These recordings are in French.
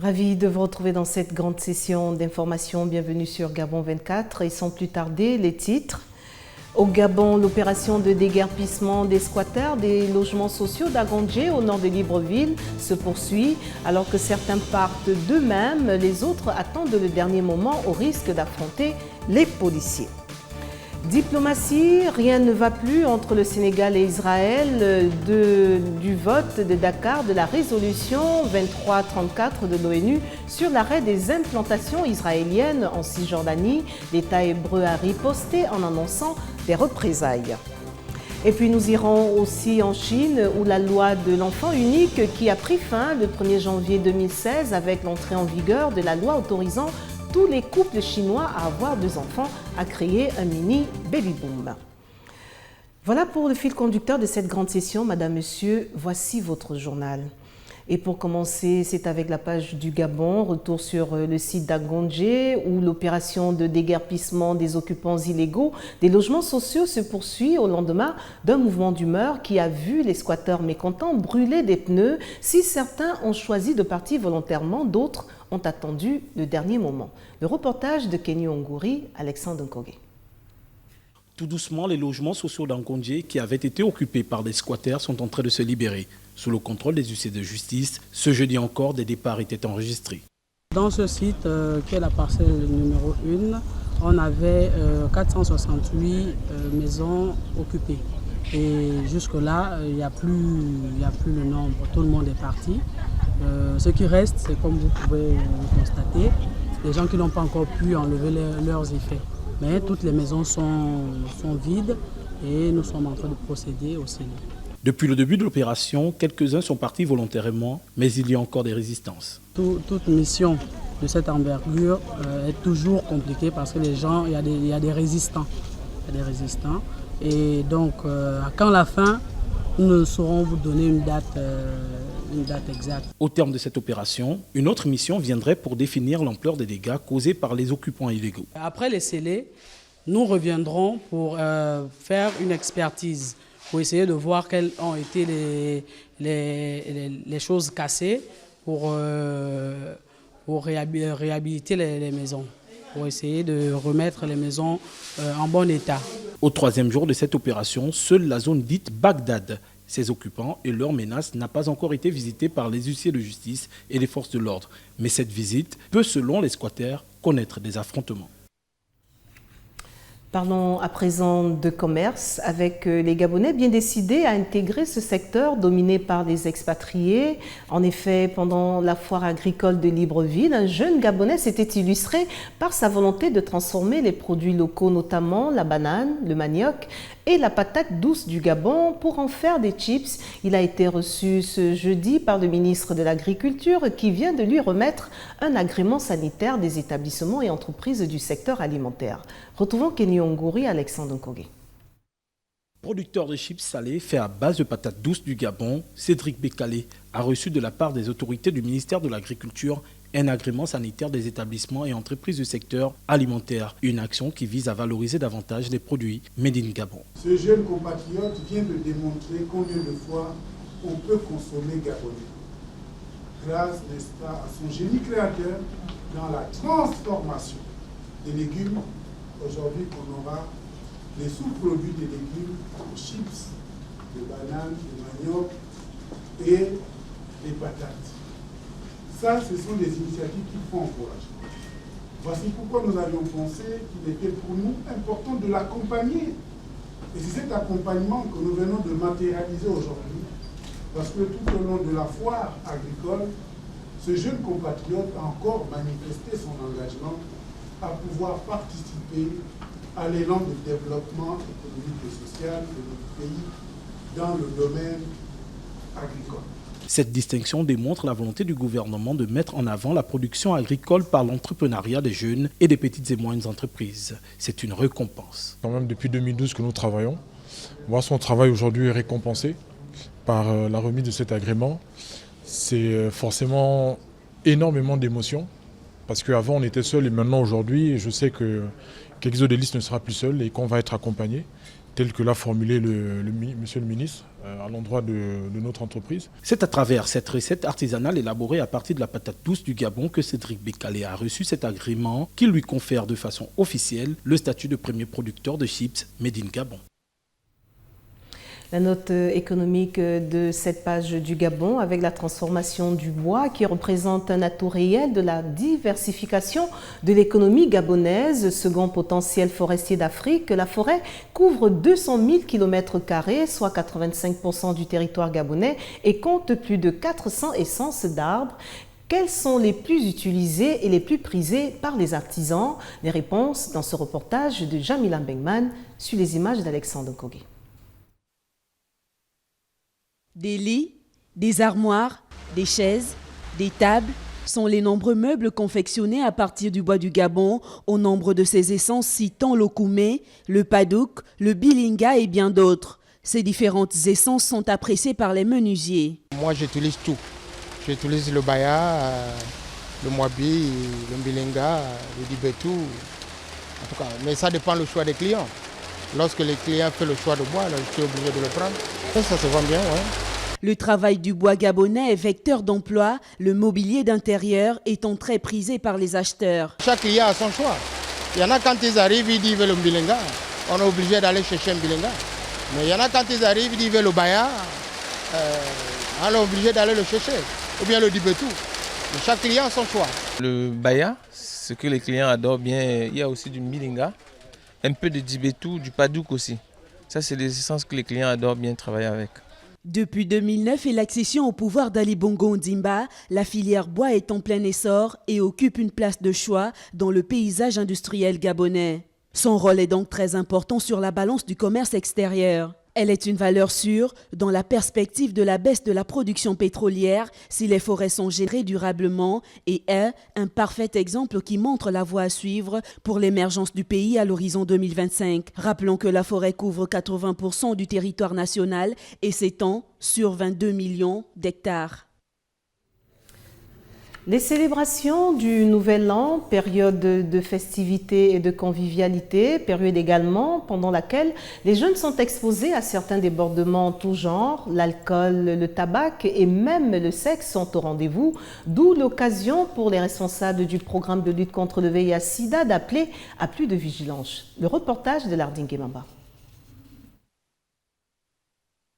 Ravi de vous retrouver dans cette grande session d'information. Bienvenue sur Gabon 24 et sans plus tarder, les titres. Au Gabon, l'opération de déguerpissement des squatters des logements sociaux d'Agondjé au nord de Libreville se poursuit. Alors que certains partent d'eux-mêmes, les autres attendent le dernier moment au risque d'affronter les policiers. Diplomatie, rien ne va plus entre le Sénégal et Israël du vote de Dakar de la résolution 2334 de l'ONU sur l'arrêt des implantations israéliennes en Cisjordanie. L'État hébreu a riposté en annonçant des représailles. Et puis nous irons aussi en Chine où la loi de l'enfant unique qui a pris fin le 1er janvier 2016 avec l'entrée en vigueur de la loi autorisant tous les couples chinois à avoir 2 enfants a créé un mini baby-boom. Voilà pour le fil conducteur de cette grande session. Madame, Monsieur, voici votre journal. Et pour commencer, c'est avec la page du Gabon, retour sur le site d'Agondjé où l'opération de déguerpissement des occupants illégaux des logements sociaux se poursuit au lendemain d'un mouvement d'humeur qui a vu les squatteurs mécontents brûler des pneus. Si certains ont choisi de partir volontairement, d'autres ont attendu le dernier moment. Le reportage de Kenny Ongouri, Alexandre Nkogé. Tout doucement, les logements sociaux d'Agondjé qui avaient été occupés par des squatters sont en train de se libérer. Sous le contrôle des huissiers de justice, ce jeudi encore, des départs étaient enregistrés. Dans ce site, qui est la parcelle numéro 1, on avait 468 maisons occupées. Et jusque-là, il n'y a plus le nombre, tout le monde est parti. Ce qui reste, c'est comme vous pouvez le constater, les gens qui n'ont pas encore pu enlever leurs effets. Mais toutes les maisons sont vides et nous sommes en train de procéder au scellé. Depuis le début de l'opération, quelques-uns sont partis volontairement, mais il y a encore des résistances. Toute mission de cette envergure est toujours compliquée parce que les gens, il y a des résistants. Et donc, quand la fin, nous ne saurons vous donner une date exacte. Au terme de cette opération, une autre mission viendrait pour définir l'ampleur des dégâts causés par les occupants illégaux. Après les scellés, nous reviendrons pour faire une expertise, pour essayer de voir quelles ont été les choses cassées pour réhabiliter les maisons, pour essayer de remettre les maisons en bon état. Au 3e jour de cette opération, seule la zone dite Bagdad, ses occupants et leurs menaces n'a pas encore été visitée par les huissiers de justice et les forces de l'ordre. Mais cette visite peut, selon les squatters, connaître des affrontements. Parlons à présent de commerce avec les Gabonais bien décidés à intégrer ce secteur dominé par les expatriés. En effet, pendant la foire agricole de Libreville, un jeune Gabonais s'était illustré par sa volonté de transformer les produits locaux, notamment la banane, le manioc et la patate douce du Gabon pour en faire des chips. Il a été reçu ce jeudi par le ministre de l'Agriculture qui vient de lui remettre un agrément sanitaire des établissements et entreprises du secteur alimentaire. Retrouvons Kenny Ongouri, Alexandre Nkogé. Producteur de chips salés fait à base de patates douces du Gabon, Cédric Bécalé a reçu de la part des autorités du ministère de l'Agriculture un agrément sanitaire des établissements et entreprises du secteur alimentaire. Une action qui vise à valoriser davantage les produits made in Gabon. Ce jeune compatriote vient de démontrer combien de fois on peut consommer gabonais. Grâce, n'est-ce pas, à son génie créateur dans la transformation des légumes. Aujourd'hui, on aura les sous-produits des légumes, les chips, les bananes, le manioc et les patates. Ça, ce sont des initiatives qui font encourager. Voici pourquoi nous avions pensé qu'il était pour nous important de l'accompagner. Et c'est cet accompagnement que nous venons de matérialiser aujourd'hui, parce que tout au long de la foire agricole, ce jeune compatriote a encore manifesté son engagement à pouvoir participer à l'élan de développement économique et social de notre pays dans le domaine agricole. Cette distinction démontre la volonté du gouvernement de mettre en avant la production agricole par l'entrepreneuriat des jeunes et des petites et moyennes entreprises. C'est une récompense. Quand même depuis 2012 que nous travaillons. Voir son travail aujourd'hui est récompensé par la remise de cet agrément. C'est forcément énormément d'émotions parce qu'avant on était seul et maintenant aujourd'hui je sais que Quelque chose de liste ne sera plus seul et qu'on va être accompagné. tel que l'a formulé monsieur le ministre à l'endroit de notre entreprise. C'est à travers cette recette artisanale élaborée à partir de la patate douce du Gabon que Cédric Bekale a reçu cet agrément qui lui confère de façon officielle le statut de premier producteur de chips Made in Gabon. La note économique de cette page du Gabon avec la transformation du bois qui représente un atout réel de la diversification de l'économie gabonaise. Second potentiel forestier d'Afrique, la forêt couvre 200 000 km², soit 85% du territoire gabonais et compte plus de 400 essences d'arbres. Quels sont les plus utilisés et les plus prisés par les artisans? Les réponses dans ce reportage de Jamila Bengman sur les images d'Alexandre Kogé. Des lits, des armoires, des chaises, des tables sont les nombreux meubles confectionnés à partir du bois du Gabon, au nombre de ces essences citant l'okoumé, le padouk, le bilinga et bien d'autres. Ces différentes essences sont appréciées par les menuisiers. Moi j'utilise tout. J'utilise le baya, le moabi, le bilinga, le dibetou, en tout cas. Mais ça dépend du choix des clients. Lorsque les clients font le choix de bois, je suis obligé de le prendre. Ça se vend bien, oui. Le travail du bois gabonais est vecteur d'emploi, le mobilier d'intérieur étant très prisé par les acheteurs. Chaque client a son choix. Il y en a quand ils arrivent, ils disent le bilinga. On est obligé d'aller chercher un bilinga. Mais il y en a quand ils arrivent, ils disent le baya. On est obligé d'aller le chercher. Ou bien le dibetou. Mais chaque client a son choix. Le baya, ce que les clients adorent bien, il y a aussi du bilinga. Un peu de dibetou, du padouk aussi. Ça, c'est des essences que les clients adorent bien travailler avec. Depuis 2009 et l'accession au pouvoir d'Ali Bongo Ondimba, la filière bois est en plein essor et occupe une place de choix dans le paysage industriel gabonais. Son rôle est donc très important sur la balance du commerce extérieur. Elle est une valeur sûre dans la perspective de la baisse de la production pétrolière si les forêts sont gérées durablement et est un parfait exemple qui montre la voie à suivre pour l'émergence du pays à l'horizon 2025. Rappelons que la forêt couvre 80% du territoire national et s'étend sur 22 millions d'hectares. Les célébrations du Nouvel An, période de festivités et de convivialité, période également pendant laquelle les jeunes sont exposés à certains débordements en tout genre, l'alcool, le tabac et même le sexe sont au rendez-vous, d'où l'occasion pour les responsables du programme de lutte contre le VIH-Sida d'appeler à plus de vigilance. Le reportage de Lardine Guémamba.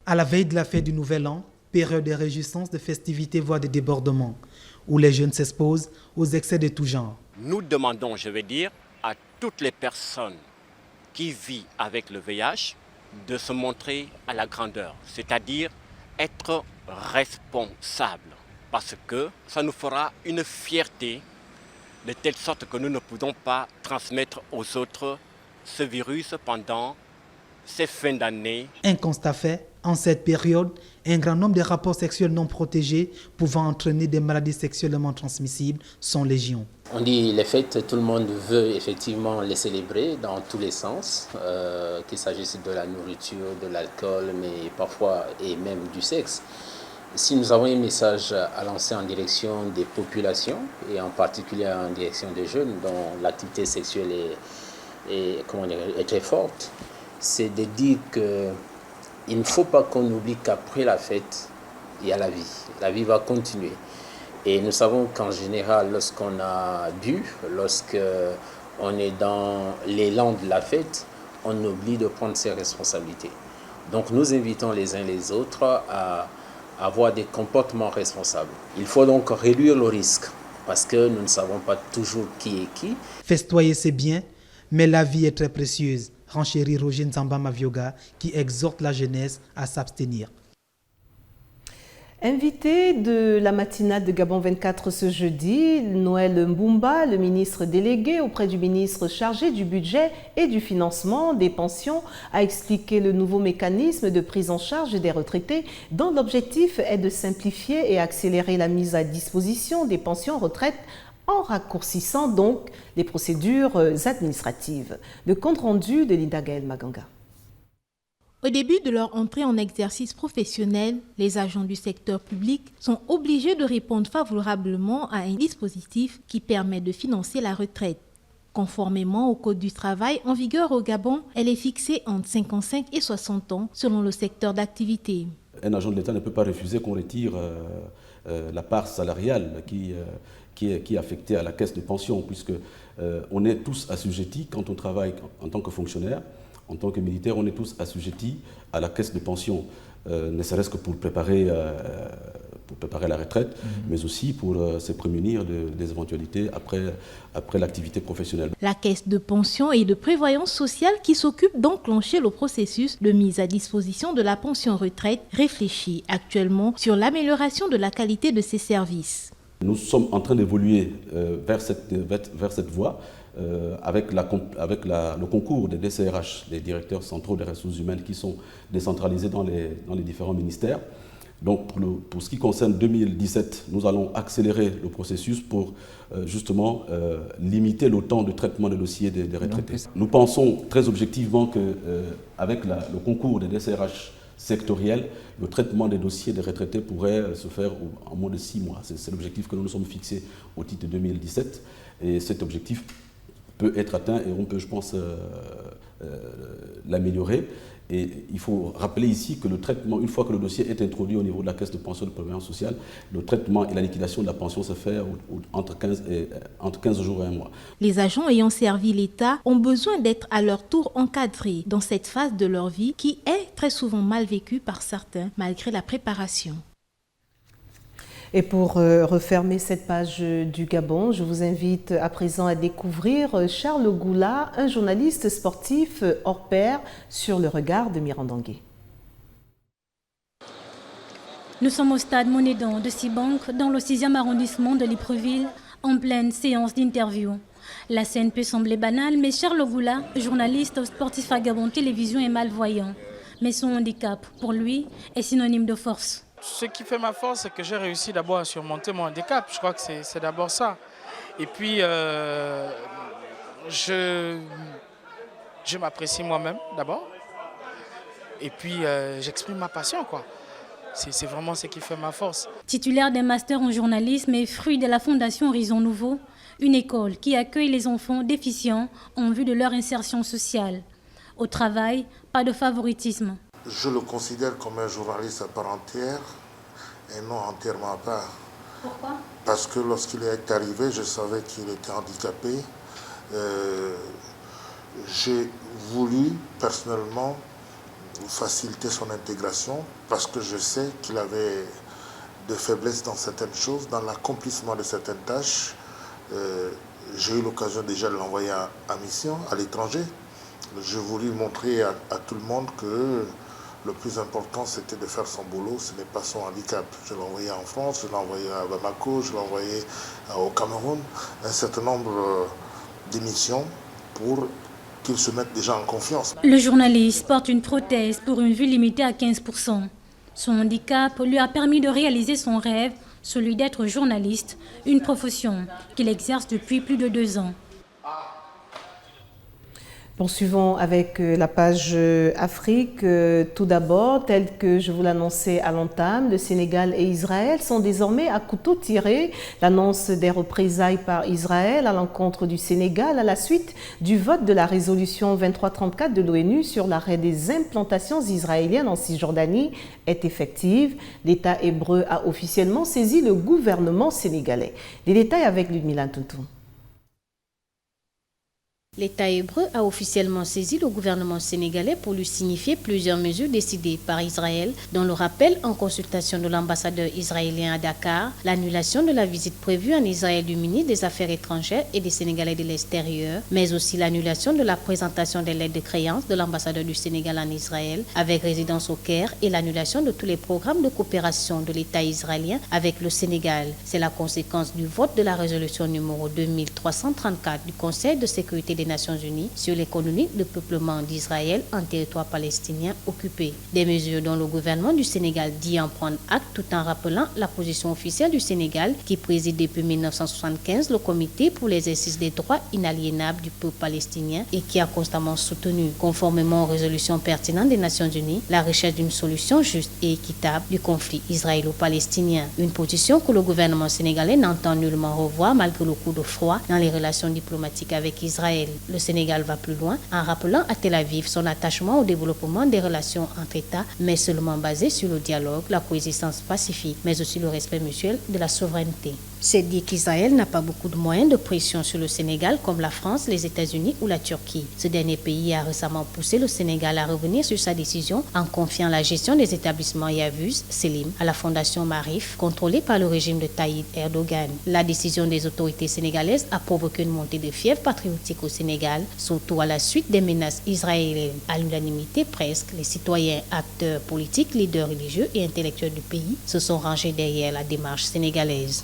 À la veille de la fête du Nouvel An, période de réjouissance, de festivités, voire de débordements, où les jeunes s'exposent aux excès de tout genre. Nous demandons, je veux dire, à toutes les personnes qui vivent avec le VIH de se montrer à la grandeur, c'est-à-dire être responsables, parce que ça nous fera une fierté de telle sorte que nous ne pouvons pas transmettre aux autres ce virus pendant ces fins d'année. Un constat fait, en cette période, un grand nombre de rapports sexuels non protégés pouvant entraîner des maladies sexuellement transmissibles sont légion. On dit les fêtes, tout le monde veut effectivement les célébrer dans tous les sens, qu'il s'agisse de la nourriture, de l'alcool, mais parfois et même du sexe. Si nous avons un message à lancer en direction des populations et en particulier en direction des jeunes dont l'activité sexuelle est très forte, c'est de dire qu'il ne faut pas qu'on oublie qu'après la fête, il y a la vie. La vie va continuer. Et nous savons qu'en général, lorsqu'on a bu, lorsqu'on est dans l'élan de la fête, on oublie de prendre ses responsabilités. Donc nous invitons les uns les autres à avoir des comportements responsables. Il faut donc réduire le risque parce que nous ne savons pas toujours qui est qui. Festoyer c'est bien, mais la vie est très précieuse. Renchérit Roger Nzamba Mavioga qui exhorte la jeunesse à s'abstenir. Invité de la matinale de Gabon 24 ce jeudi, Noël Mboumba, le ministre délégué auprès du ministre chargé du budget et du financement des pensions, a expliqué le nouveau mécanisme de prise en charge des retraités dont l'objectif est de simplifier et accélérer la mise à disposition des pensions retraite en raccourcissant donc les procédures administratives. Le compte rendu de Linda Gaël Maganga. Au début de leur entrée en exercice professionnel, les agents du secteur public sont obligés de répondre favorablement à un dispositif qui permet de financer la retraite. Conformément au Code du travail en vigueur au Gabon, elle est fixée entre 55 et 60 ans selon le secteur d'activité. Un agent de l'État ne peut pas refuser qu'on retire la part salariale qui est affectée à la caisse de pension, puisque on est tous assujettis, quand on travaille en tant que fonctionnaire, en tant que militaire, on est tous assujettis à la caisse de pension, ne serait-ce que pour préparer la retraite, mais aussi pour se prémunir des éventualités après l'activité professionnelle. La caisse de pension et de prévoyance sociale qui s'occupe d'enclencher le processus de mise à disposition de la pension retraite réfléchit actuellement sur l'amélioration de la qualité de ces services. Nous sommes en train d'évoluer vers cette voie avec le concours des DCRH, des directeurs centraux des ressources humaines qui sont décentralisés dans les différents ministères. Donc pour ce qui concerne 2017, nous allons accélérer le processus pour justement limiter le temps de traitement des dossiers des retraités. Nous pensons très objectivement qu'avec le concours des DCRH sectoriels, le traitement des dossiers des retraités pourrait se faire en moins de 6 mois. C'est l'objectif que nous nous sommes fixés au titre de 2017 et cet objectif peut être atteint et on peut, je pense, l'améliorer. Et il faut rappeler ici que le traitement, une fois que le dossier est introduit au niveau de la caisse de pension de prévoyance sociale, le traitement et la liquidation de la pension se fait entre 15 jours et 1 mois. Les agents ayant servi l'État ont besoin d'être à leur tour encadrés dans cette phase de leur vie qui est très souvent mal vécue par certains malgré la préparation. Et pour refermer cette page du Gabon, je vous invite à présent à découvrir Charles Goula, un journaliste sportif hors pair sur le regard de Mirandangé. Nous sommes au stade Monédan de Sibank, dans le 6e arrondissement de Libreville, en pleine séance d'interview. La scène peut sembler banale, mais Charles Goula, journaliste sportif à Gabon Télévision, est malvoyant. Mais son handicap, pour lui, est synonyme de force. Ce qui fait ma force, c'est que j'ai réussi d'abord à surmonter mon handicap. Je crois que c'est d'abord ça. Et puis, je m'apprécie moi-même d'abord. Et puis, j'exprime ma passion, quoi. C'est vraiment ce qui fait ma force. Titulaire d'un master en journalisme et fruit de la Fondation Horizon Nouveau, une école qui accueille les enfants déficients en vue de leur insertion sociale. Au travail, pas de favoritisme. Je le considère comme un journaliste à part entière et non entièrement à part. Pourquoi? Parce que lorsqu'il est arrivé, je savais qu'il était handicapé. J'ai voulu personnellement faciliter son intégration parce que je sais qu'il avait de faiblesses dans certaines choses, dans l'accomplissement de certaines tâches. J'ai eu l'occasion déjà de l'envoyer en mission à l'étranger. Je voulais montrer à tout le monde que le plus important, c'était de faire son boulot, ce n'est pas son handicap. Je l'ai envoyé en France, je l'ai envoyé à Bamako, je l'ai envoyé au Cameroun, un certain nombre d'émissions pour qu'il se mette déjà en confiance. Le journaliste porte une prothèse pour une vue limitée à 15%. Son handicap lui a permis de réaliser son rêve, celui d'être journaliste, une profession qu'il exerce depuis plus de 2 ans. Poursuivons avec la page Afrique. Tout d'abord, tel que je vous l'annonçais à l'entame, le Sénégal et Israël sont désormais à couteau tiré. L'annonce des représailles par Israël à l'encontre du Sénégal à la suite du vote de la résolution 2334 de l'ONU sur l'arrêt des implantations israéliennes en Cisjordanie est effective. L'État hébreu a officiellement saisi le gouvernement sénégalais. Les détails avec Ludmila Tuntou. L'État hébreu a officiellement saisi le gouvernement sénégalais pour lui signifier plusieurs mesures décidées par Israël, dont le rappel en consultation de l'ambassadeur israélien à Dakar, l'annulation de la visite prévue en Israël du ministre des Affaires étrangères et des Sénégalais de l'extérieur, mais aussi l'annulation de la présentation des lettres de créance de l'ambassadeur du Sénégal en Israël avec résidence au Caire et l'annulation de tous les programmes de coopération de l'État israélien avec le Sénégal. C'est la conséquence du vote de la résolution numéro 2334 du Conseil de sécurité des Nations Unies sur l'économie de peuplement d'Israël en territoire palestinien occupé. Des mesures dont le gouvernement du Sénégal dit en prendre acte tout en rappelant la position officielle du Sénégal qui préside depuis 1975 le comité pour l'exercice des droits inaliénables du peuple palestinien et qui a constamment soutenu, conformément aux résolutions pertinentes des Nations Unies, la recherche d'une solution juste et équitable du conflit israélo-palestinien. Une position que le gouvernement sénégalais n'entend nullement revoir malgré le coup de froid dans les relations diplomatiques avec Israël. Le Sénégal va plus loin en rappelant à Tel Aviv son attachement au développement des relations entre États, mais seulement basé sur le dialogue, la coexistence pacifique, mais aussi le respect mutuel de la souveraineté. C'est dire qu'Israël n'a pas beaucoup de moyens de pression sur le Sénégal comme la France, les États-Unis ou la Turquie. Ce dernier pays a récemment poussé le Sénégal à revenir sur sa décision en confiant la gestion des établissements Yavuz, Selim, à la fondation Marif, contrôlée par le régime de Tayyip Erdogan. La décision des autorités sénégalaises a provoqué une montée de fièvre patriotique au Sénégal, surtout à la suite des menaces israéliennes. À l'unanimité presque, les citoyens, acteurs politiques, leaders religieux et intellectuels du pays se sont rangés derrière la démarche sénégalaise.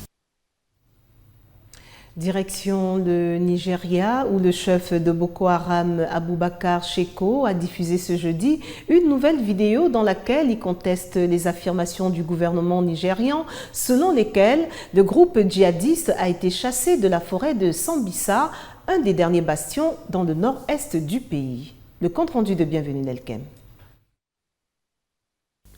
Direction le Nigeria, où le chef de Boko Haram, Aboubakar Shekau, a diffusé ce jeudi une nouvelle vidéo dans laquelle il conteste les affirmations du gouvernement nigérian, selon lesquelles le groupe djihadiste a été chassé de la forêt de Sambisa, un des derniers bastions dans le nord-est du pays. Le compte-rendu de Bienvenue Nelkem.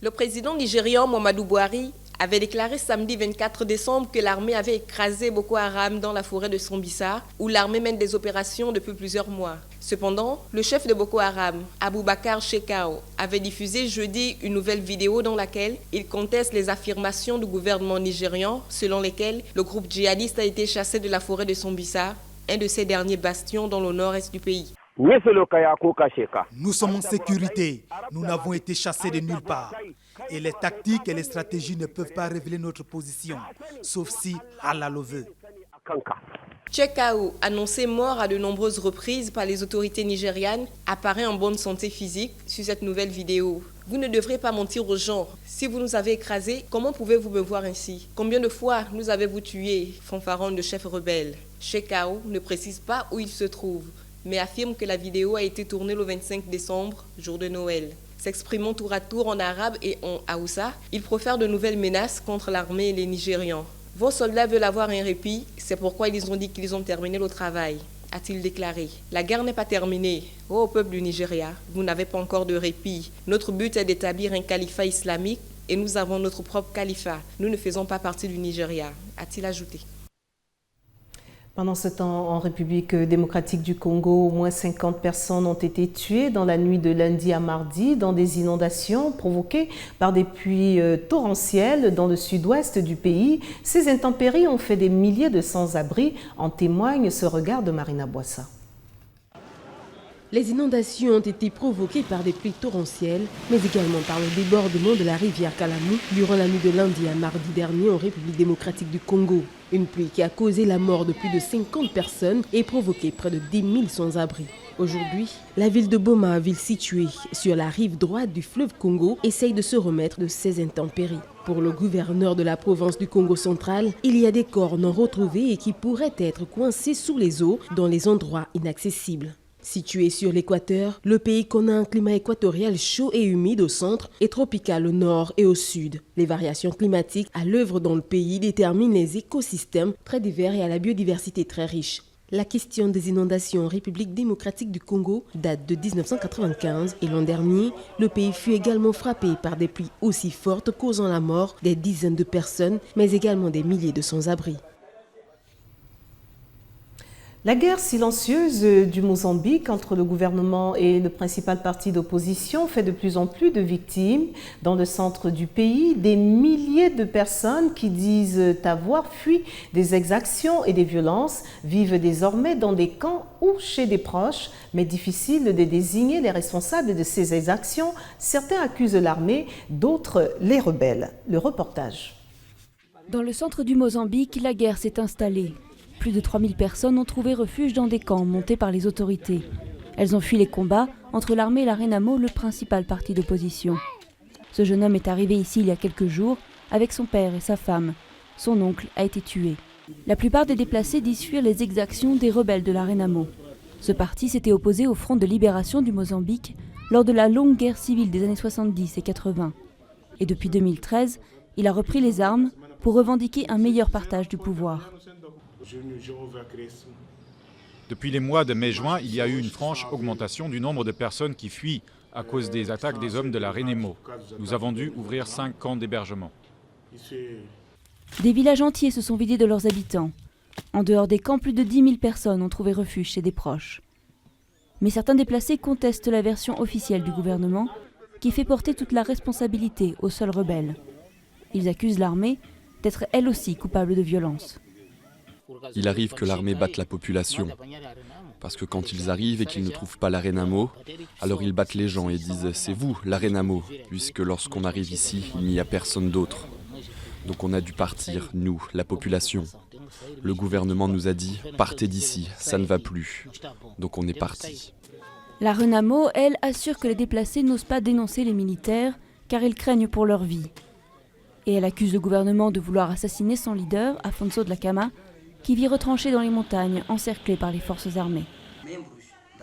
Le président nigérian Muhammadu Buhari avait déclaré samedi 24 décembre que l'armée avait écrasé Boko Haram dans la forêt de Sambisa, où l'armée mène des opérations depuis plusieurs mois. Cependant, le chef de Boko Haram, Aboubakar Shekau, avait diffusé jeudi une nouvelle vidéo dans laquelle il conteste les affirmations du gouvernement nigérian, selon lesquelles le groupe djihadiste a été chassé de la forêt de Sambisa, un de ses derniers bastions dans le nord-est du pays. Nous sommes en sécurité. Nous n'avons été chassés de nulle part. Et les tactiques et les stratégies ne peuvent pas révéler notre position, sauf si Allah le veut. Shekau, annoncé mort à de nombreuses reprises par les autorités nigérianes, apparaît en bonne santé physique sur cette nouvelle vidéo. Vous ne devrez pas mentir aux gens. Si vous nous avez écrasés, comment pouvez-vous me voir ainsi? Combien de fois nous avez-vous tués, fanfaronne de chef rebelle? Shekau ne précise pas où il se trouve, mais affirme que la vidéo a été tournée le 25 décembre, jour de Noël. S'exprimant tour à tour en arabe et en haoussa, il profère de nouvelles menaces contre l'armée et les Nigérians. Vos soldats veulent avoir un répit, c'est pourquoi ils ont dit qu'ils ont terminé le travail, a-t-il déclaré. La guerre n'est pas terminée. Ô peuple du Nigeria, vous n'avez pas encore de répit. Notre but est d'établir un califat islamique et nous avons notre propre califat. Nous ne faisons pas partie du Nigeria, a-t-il ajouté. Pendant ce temps, en République démocratique du Congo, au moins 50 personnes ont été tuées dans la nuit de lundi à mardi dans des inondations provoquées par des pluies torrentielles dans le sud-ouest du pays. Ces intempéries ont fait des milliers de sans-abri, en témoigne ce regard de Marina Boissa. Les inondations ont été provoquées par des pluies torrentielles, mais également par le débordement de la rivière Kalamu durant la nuit de lundi à mardi dernier en République démocratique du Congo. Une pluie qui a causé la mort de plus de 50 personnes et provoqué près de 10 000 sans-abri. Aujourd'hui, la ville de Boma, ville située sur la rive droite du fleuve Congo, essaye de se remettre de ces intempéries. Pour le gouverneur de la province du Congo central, il y a des corps non retrouvés et qui pourraient être coincés sous les eaux dans les endroits inaccessibles. Situé sur l'équateur, le pays connaît un climat équatorial chaud et humide au centre et tropical au nord et au sud. Les variations climatiques à l'œuvre dans le pays déterminent les écosystèmes très divers et à la biodiversité très riche. La question des inondations en République démocratique du Congo date de 1995 et l'an dernier, le pays fut également frappé par des pluies aussi fortes causant la mort des dizaines de personnes, mais également des milliers de sans-abri. La guerre silencieuse du Mozambique entre le gouvernement et le principal parti d'opposition fait de plus en plus de victimes. Dans le centre du pays, des milliers de personnes qui disent avoir fui des exactions et des violences vivent désormais dans des camps ou chez des proches, mais difficile de désigner les responsables de ces exactions. Certains accusent l'armée, d'autres les rebelles. Le reportage. Dans le centre du Mozambique, la guerre s'est installée. Plus de 3000 personnes ont trouvé refuge dans des camps montés par les autorités. Elles ont fui les combats entre l'armée et la Renamo, le principal parti d'opposition. Ce jeune homme est arrivé ici il y a quelques jours avec son père et sa femme. Son oncle a été tué. La plupart des déplacés disent fuir les exactions des rebelles de la Renamo. Ce parti s'était opposé au Front de libération du Mozambique lors de la longue guerre civile des années 70 et 80. Et depuis 2013, il a repris les armes pour revendiquer un meilleur partage du pouvoir. Depuis les mois de mai-juin, il y a eu une franche augmentation du nombre de personnes qui fuient à cause des attaques des hommes de la Renamo. Nous avons dû ouvrir 5 camps d'hébergement. Des villages entiers se sont vidés de leurs habitants. En dehors des camps, plus de 10 000 personnes ont trouvé refuge chez des proches. Mais certains déplacés contestent la version officielle du gouvernement qui fait porter toute la responsabilité aux seuls rebelles. Ils accusent l'armée d'être elle aussi coupable de violence. Il arrive que l'armée batte la population. Parce que quand ils arrivent et qu'ils ne trouvent pas la Renamo, alors ils battent les gens et disent « c'est vous, la Renamo », puisque lorsqu'on arrive ici, il n'y a personne d'autre. Donc on a dû partir, nous, la population. Le gouvernement nous a dit « partez d'ici, ça ne va plus ». Donc on est parti. La Renamo, elle, assure que les déplacés n'osent pas dénoncer les militaires car ils craignent pour leur vie. Et elle accuse le gouvernement de vouloir assassiner son leader, Afonso Dhlakama, qui vit retranché dans les montagnes, encerclé par les forces armées.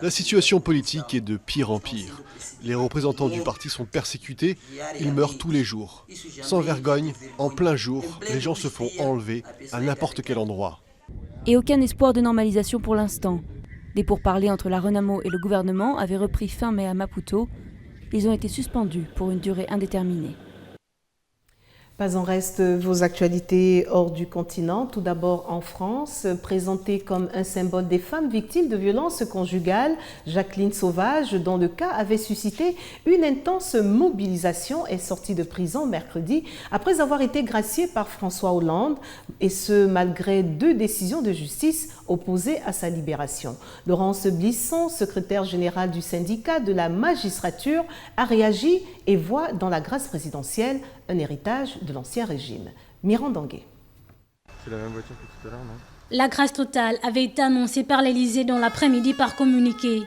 La situation politique est de pire en pire. Les représentants du parti sont persécutés, ils meurent tous les jours. Sans vergogne, en plein jour, les gens se font enlever à n'importe quel endroit. Et aucun espoir de normalisation pour l'instant. Des pourparlers entre la Renamo et le gouvernement avaient repris fin mai à Maputo. Ils ont été suspendus pour une durée indéterminée. Pas en reste vos actualités hors du continent. Tout d'abord en France, présentée comme un symbole des femmes victimes de violences conjugales, Jacqueline Sauvage, dont le cas avait suscité une intense mobilisation, est sortie de prison mercredi après avoir été graciée par François Hollande, et ce malgré 2 décisions de justice opposées à sa libération. Laurence Blisson, secrétaire générale du syndicat de la magistrature, a réagi et voit dans la grâce présidentielle un héritage de l'ancien régime. Miranda Danguet. C'est la même voiture que tout à l'heure, non ? La grâce totale avait été annoncée par l'Élysée dans l'après-midi par communiqué.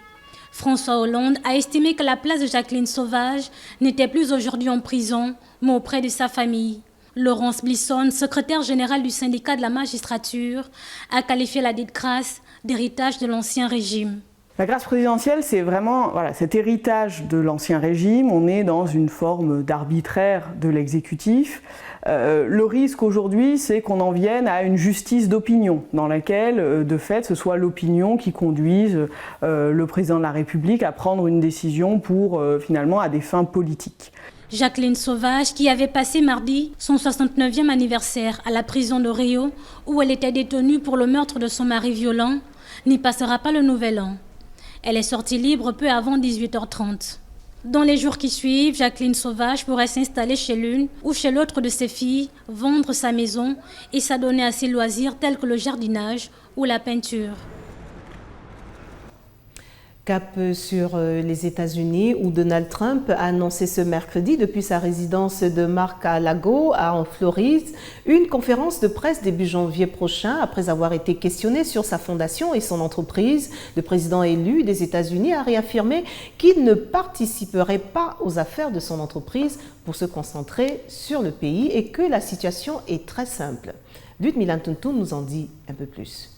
François Hollande a estimé que la place de Jacqueline Sauvage n'était plus aujourd'hui en prison, mais auprès de sa famille. Laurence Blisson, secrétaire générale du syndicat de la magistrature, a qualifié la dite grâce d'héritage de l'ancien régime. La grâce présidentielle, c'est vraiment cet héritage de l'ancien régime. On est dans une forme d'arbitraire de l'exécutif. Le risque aujourd'hui, c'est qu'on en vienne à une justice d'opinion, dans laquelle, de fait, ce soit l'opinion qui conduise le président de la République à prendre une décision pour, finalement, à des fins politiques. Jacqueline Sauvage, qui avait passé mardi son 69e anniversaire à la prison de Rio, où elle était détenue pour le meurtre de son mari violent, n'y passera pas le nouvel an. Elle est sortie libre peu avant 18h30. Dans les jours qui suivent, Jacqueline Sauvage pourrait s'installer chez l'une ou chez l'autre de ses filles, vendre sa maison et s'adonner à ses loisirs tels que le jardinage ou la peinture. Cap sur les États-Unis où Donald Trump a annoncé ce mercredi depuis sa résidence de Mar-a-Lago en Floride une conférence de presse début janvier prochain. Après avoir été questionné sur sa fondation et son entreprise, le président élu des États-Unis a réaffirmé qu'il ne participerait pas aux affaires de son entreprise pour se concentrer sur le pays et que la situation est très simple. Lutte Milan Tuntu nous en dit un peu plus.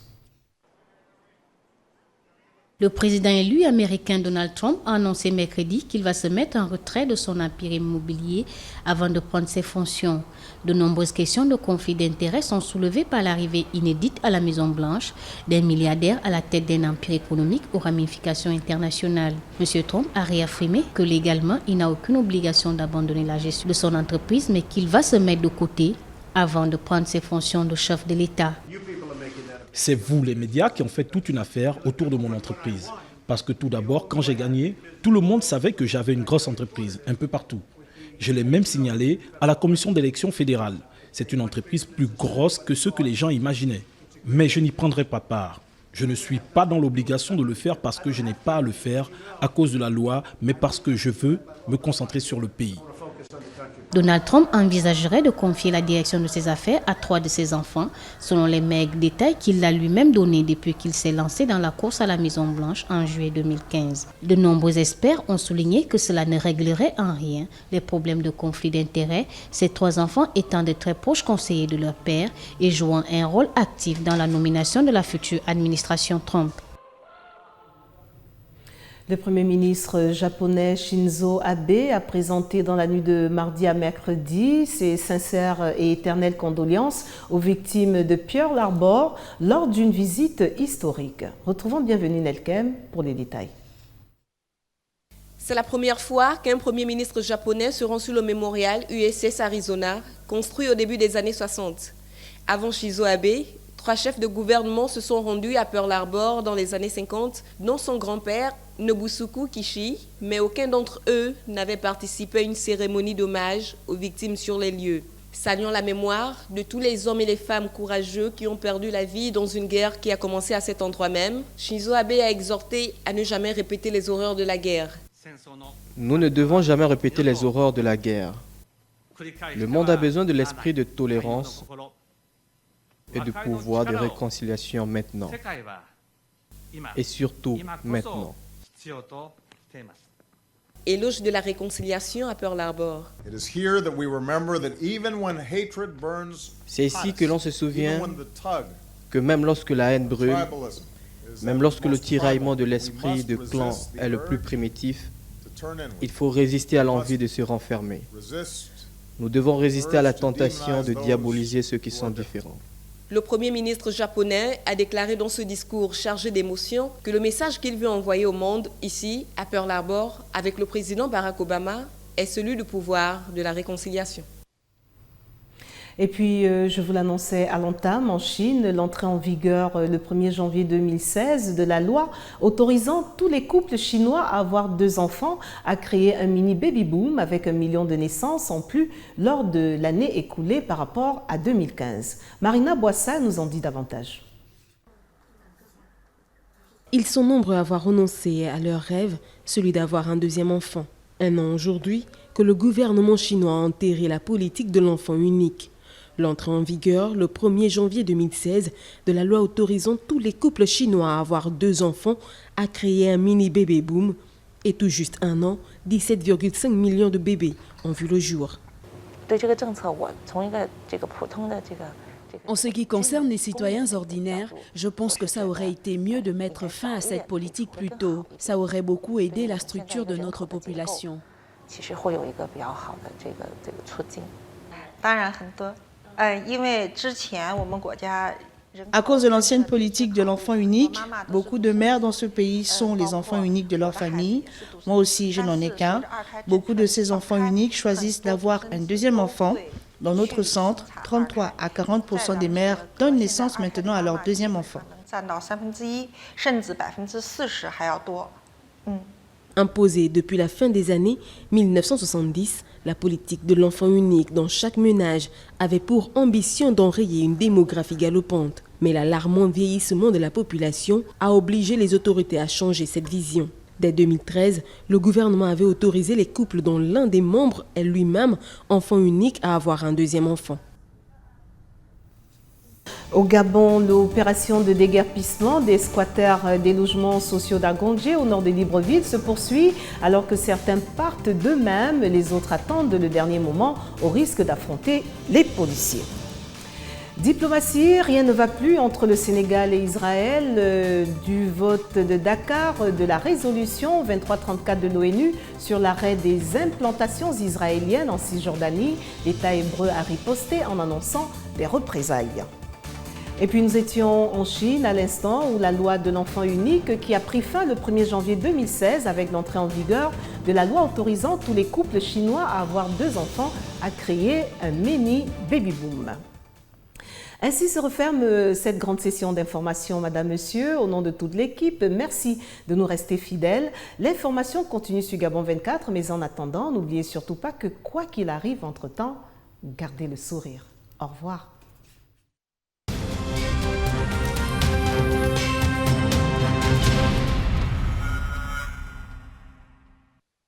Le président élu américain Donald Trump a annoncé mercredi qu'il va se mettre en retrait de son empire immobilier avant de prendre ses fonctions. De nombreuses questions de conflit d'intérêts sont soulevées par l'arrivée inédite à la Maison-Blanche d'un milliardaire à la tête d'un empire économique aux ramifications internationales. M. Trump a réaffirmé que légalement, il n'a aucune obligation d'abandonner la gestion de son entreprise, mais qu'il va se mettre de côté avant de prendre ses fonctions de chef de l'État. C'est vous, les médias, qui ont fait toute une affaire autour de mon entreprise. Parce que tout d'abord, quand j'ai gagné, tout le monde savait que j'avais une grosse entreprise, un peu partout. Je l'ai même signalé à la commission d'élection fédérale. C'est une entreprise plus grosse que ce que les gens imaginaient. Mais je n'y prendrai pas part. Je ne suis pas dans l'obligation de le faire parce que je n'ai pas à le faire à cause de la loi, mais parce que je veux me concentrer sur le pays. Donald Trump envisagerait de confier la direction de ses affaires à 3 de ses enfants, selon les maigres détails qu'il a lui-même donnés depuis qu'il s'est lancé dans la course à la Maison-Blanche en juillet 2015. De nombreux experts ont souligné que cela ne réglerait en rien les problèmes de conflit d'intérêts, ces 3 enfants étant de très proches conseillers de leur père et jouant un rôle actif dans la nomination de la future administration Trump. Le Premier ministre japonais Shinzo Abe a présenté dans la nuit de mardi à mercredi ses sincères et éternelles condoléances aux victimes de Pearl Harbor lors d'une visite historique. Retrouvons Bienvenue Nelkem pour les détails. C'est la première fois qu'un Premier ministre japonais se rend sur le mémorial USS Arizona, construit au début des années 60. Avant Shinzo Abe, 3 chefs de gouvernement se sont rendus à Pearl Harbor dans les années 50, dont son grand-père, Nobusuke Kishi, mais aucun d'entre eux n'avait participé à une cérémonie d'hommage aux victimes sur les lieux. Saluant la mémoire de tous les hommes et les femmes courageux qui ont perdu la vie dans une guerre qui a commencé à cet endroit même, Shinzo Abe a exhorté à ne jamais répéter les horreurs de la guerre. Nous ne devons jamais répéter les horreurs de la guerre. Le monde a besoin de l'esprit de tolérance et de pouvoir de réconciliation maintenant. Et surtout maintenant. Éloge de la réconciliation à Pearl Harbor. C'est ici que l'on se souvient que même lorsque la haine brûle, même lorsque le tiraillement de l'esprit de clan est le plus primitif, il faut résister à l'envie de se renfermer. Nous devons résister à la tentation de diaboliser ceux qui sont différents. Le Premier ministre japonais a déclaré dans ce discours chargé d'émotions que le message qu'il veut envoyer au monde, ici, à Pearl Harbor, avec le président Barack Obama, est celui du pouvoir de la réconciliation. Et puis, je vous l'annonçais à l'entame, en Chine, l'entrée en vigueur le 1er janvier 2016 de la loi autorisant tous les couples chinois à avoir 2 enfants a créé un mini baby-boom avec 1 million de naissances en plus lors de l'année écoulée par rapport à 2015. Marina Boissa nous en dit davantage. Ils sont nombreux à avoir renoncé à leur rêve, celui d'avoir un 2e enfant. 1 an aujourd'hui que le gouvernement chinois a enterré la politique de l'enfant unique. L'entrée en vigueur, le 1er janvier 2016, de la loi autorisant tous les couples chinois à avoir 2 enfants a créé un mini bébé boom. Et tout juste 1 an, 17,5 millions de bébés ont vu le jour. En ce qui concerne les citoyens ordinaires, je pense que ça aurait été mieux de mettre fin à cette politique plus tôt. Ça aurait beaucoup aidé la structure de notre population. À cause de l'ancienne politique de l'enfant unique, beaucoup de mères dans ce pays sont les enfants uniques de leur famille. Moi aussi, je n'en ai qu'un. Beaucoup de ces enfants uniques choisissent d'avoir un 2e enfant. Dans notre centre, 33 à 40% des mères donnent naissance maintenant à leur 2e enfant. Imposée depuis la fin des années 1970, la politique de l'enfant unique dans chaque ménage avait pour ambition d'enrayer une démographie galopante. Mais l'alarmant vieillissement de la population a obligé les autorités à changer cette vision. Dès 2013, le gouvernement avait autorisé les couples dont l'un des membres est lui-même enfant unique à avoir un 2e enfant. Au Gabon, l'opération de déguerpissement des squatters des logements sociaux d'Agongé au nord de Libreville se poursuit alors que certains partent d'eux-mêmes, les autres attendent le dernier moment au risque d'affronter les policiers. Diplomatie, rien ne va plus entre le Sénégal et Israël du vote de Dakar de la résolution 2334 de l'ONU sur l'arrêt des implantations israéliennes en Cisjordanie. L'État hébreu a riposté en annonçant des représailles. Et puis nous étions en Chine à l'instant où la loi de l'enfant unique qui a pris fin le 1er janvier 2016 avec l'entrée en vigueur de la loi autorisant tous les couples chinois à avoir 2 enfants a créé un mini baby-boom. Ainsi se referme cette grande session d'information, Madame, Monsieur. Au nom de toute l'équipe, merci de nous rester fidèles. L'information continue sur Gabon 24, mais en attendant, n'oubliez surtout pas que quoi qu'il arrive entre-temps, gardez le sourire. Au revoir.